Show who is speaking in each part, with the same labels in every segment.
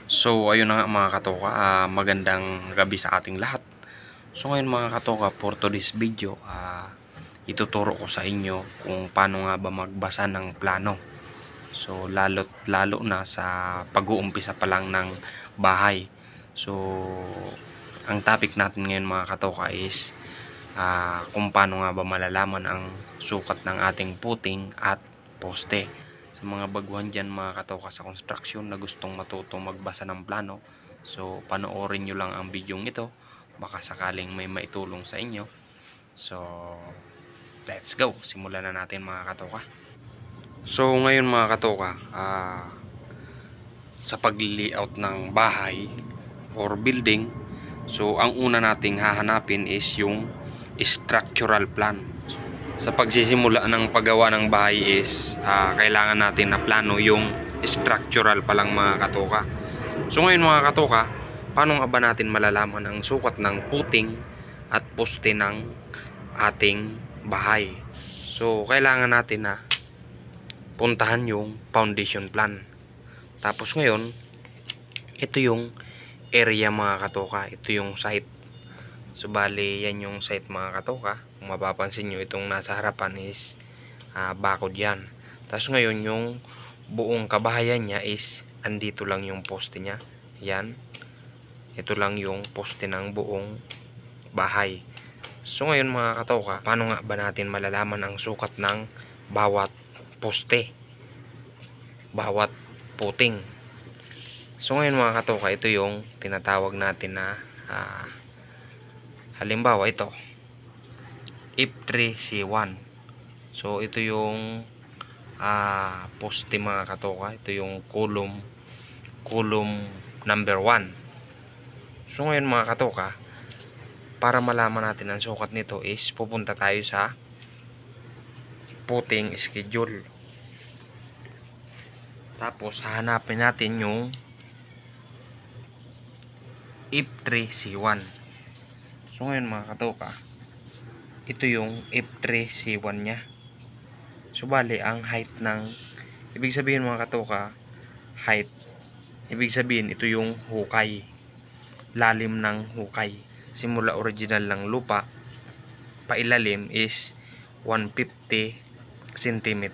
Speaker 1: So ayun na nga mga katoka, magandang gabi sa ating lahat. So ngayon mga katoka, for today's video, ituturo ko sa inyo kung paano nga ba magbasa ng plano. So lalo na sa pag-uumpisa pa lang ng bahay. So ang topic natin ngayon mga katoka is kung paano nga ba malalaman ang sukat ng ating puting at poste. Sa mga baguhan dyan mga katoka sa construction na gustong matutong magbasa ng plano, so panoorin nyo lang ang video ito, baka sakaling may maitulong sa inyo. So let's go, simulan na natin mga katoka. So ngayon mga katoka, sa pag-layout ng bahay or building, so ang una nating hahanapin is yung structural plan. Sa pagsisimula ng paggawa ng bahay is kailangan natin na plano yung structural pa lang mga katoka. So ngayon mga katoka, paano nga ba natin malalaman ang sukat ng puting at poste ng ating bahay? So kailangan natin na puntahan yung foundation plan. Tapos ngayon, ito yung area mga katoka, ito yung site. So bali yan yung site mga katoka. Kung mapapansin nyo, itong nasa harapan is bakod yan. Tapos ngayon yung buong kabahayan niya is andito lang yung poste niya. Yan. Ito lang yung poste ng buong bahay. So ngayon mga katoka, paano nga ba natin malalaman ang sukat ng bawat poste, bawat puting? So ngayon mga katoka, ito yung tinatawag natin na halimbawa ito, F3C1. So ito yung poste mga katoka. Ito yung column number 1. So ngayon mga katoka, para malaman natin ang sukat nito is pupunta tayo sa puting schedule. Tapos hahanapin natin yung F3C1. So ngayon mga katoka, ito yung F3C1 nya. So bali ang height ng, ibig sabihin mga katoka, height, ibig sabihin ito yung hukay, lalim ng hukay. Simula original ng lupa pailalim is 150 cm.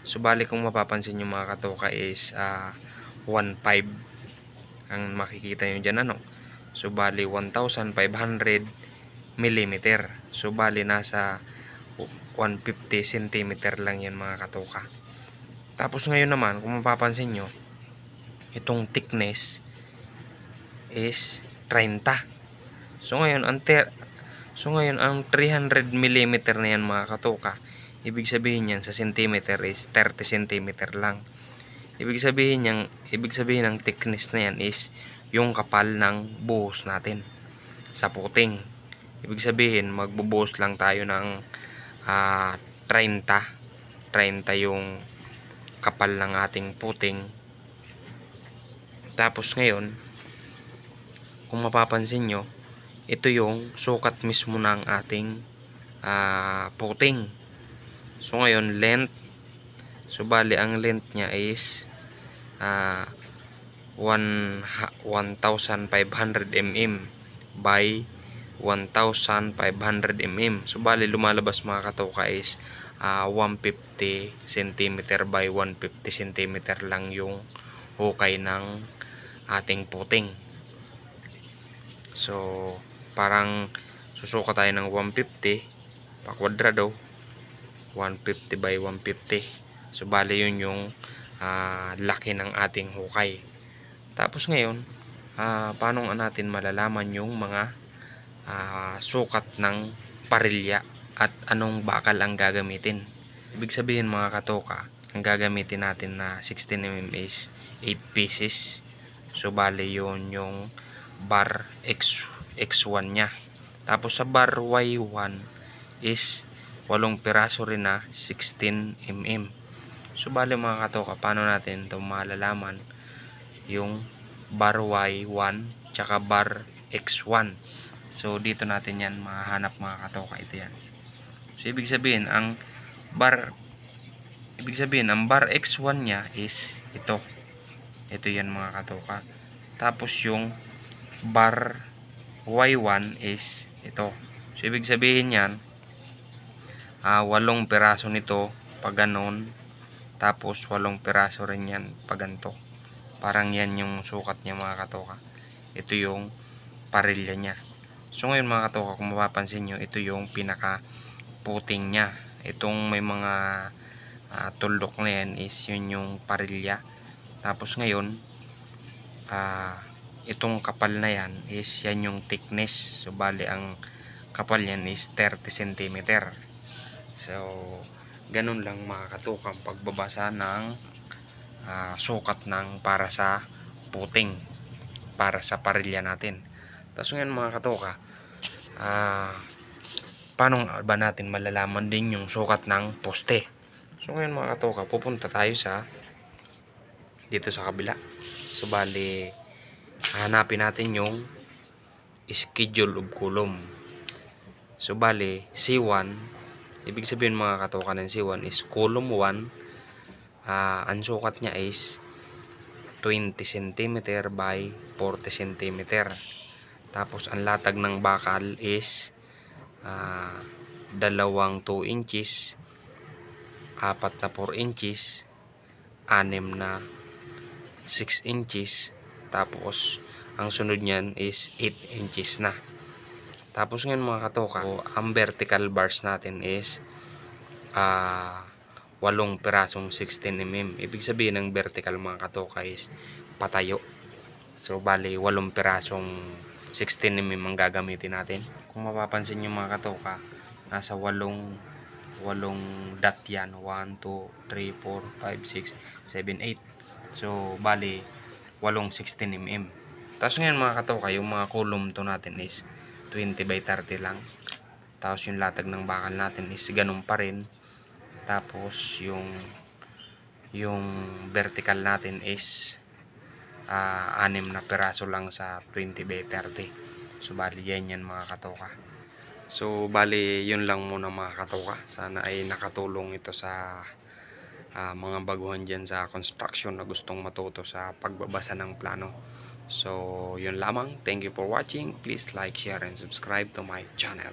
Speaker 1: So bali kung mapapansin nyo mga katoka is 1.5 ang makikita nyo dyan ano. So bali 1,500 mm. So bali nasa 150 cm lang yan mga katoka. Tapos ngayon naman kung mapapansin nyo, itong thickness is 30. So ngayon ang 300 mm na yan mga katoka, ibig sabihin yan sa centimeter is 30 cm lang. Ibig sabihin ng thickness na yan is yung kapal ng buhos natin sa puting. Ibig sabihin magbubuhos lang tayo ng 30 yung kapal ng ating puting. Tapos ngayon kung mapapansin nyo, ito yung sukat mismo ng ating puting. So ngayon length, so bali ang length nya is 1,500 mm by 1,500 mm. So bali lumalabas mga katoka is 150 cm by 150 cm lang yung hukay ng ating puting. So parang susuka tayo ng 150 pa kwadrado, 150 by 150. So bali yun yung laki ng ating hukay. Tapos ngayon paano natin malalaman yung mga sukat ng parilya at anong bakal ang gagamitin? Ibig sabihin mga katoka, ang gagamitin natin na 16 mm is 8 pieces. So bali yun yung bar X1 nya. Tapos sa bar Y1 is 8 piraso rin na 16 mm. So bali mga katoka, paano natin ito malalaman yung bar Y1 tsaka bar X1? So dito natin yan mahanap mga katoka, ito yan. So ibig sabihin ang bar X1 nya is ito yan mga katoka. Tapos yung bar Y1 is ito. So ibig sabihin yan, 8 piraso nito pag ganon, tapos 8 piraso rin yan pag ganito. Parang yan yung sukat niya mga katoka. Ito yung parilya niya. So ngayon mga katoka, kung mapapansin nyo, ito yung pinaka puting niya. Itong may mga tuldok na yan is yun yung parilya. Tapos ngayon, itong kapal na yan is yan yung thickness. So bali ang kapal yan is 30 cm. So ganun lang mga katoka ang pagbabasa ng sukat ng para sa puting, para sa parilya natin. Tapos ngayon mga katoka, paano ba natin malalaman din yung sukat ng poste? So ngayon mga katoka, pupunta tayo sa dito sa kabila. So bali, hanapin natin yung schedule of column. So bali, C1, ibig sabihin mga katoka ng C1 is column 1. Ang sukat niya is 20 cm by 40 cm. Tapos ang latag ng bakal is dalawang 2 inches, 4 na 4 inches, 6 na 6 inches, tapos ang sunod niyan is 8 inches na. Tapos ngayon mga katoka, ang vertical bars natin is 8 pirasong 16 mm. Ibig sabihin ng vertical mga katoka is patayo. So bali 8 pirasong 16 mm ang gagamitin natin. Kung mapapansin nyo mga katoka, nasa 8 dot yan. 1, 2, 3, 4, 5, 6, 7, 8. So bali 8 16 mm. Tapos ngayon mga katoka, yung mga column to natin is 20 by 30 lang. Tapos yung latag ng bakal natin is ganun pa rin. Tapos yung vertical natin is 6 na piraso lang sa 20 by 30. So bali yan mga katoka. So bali yun lang muna mga katoka. Sana ay nakatulong ito sa mga baguhan dyan sa construction na gustong matuto sa pagbabasa ng plano. So yun lamang. Thank you for watching. Please like, share, and subscribe to my channel.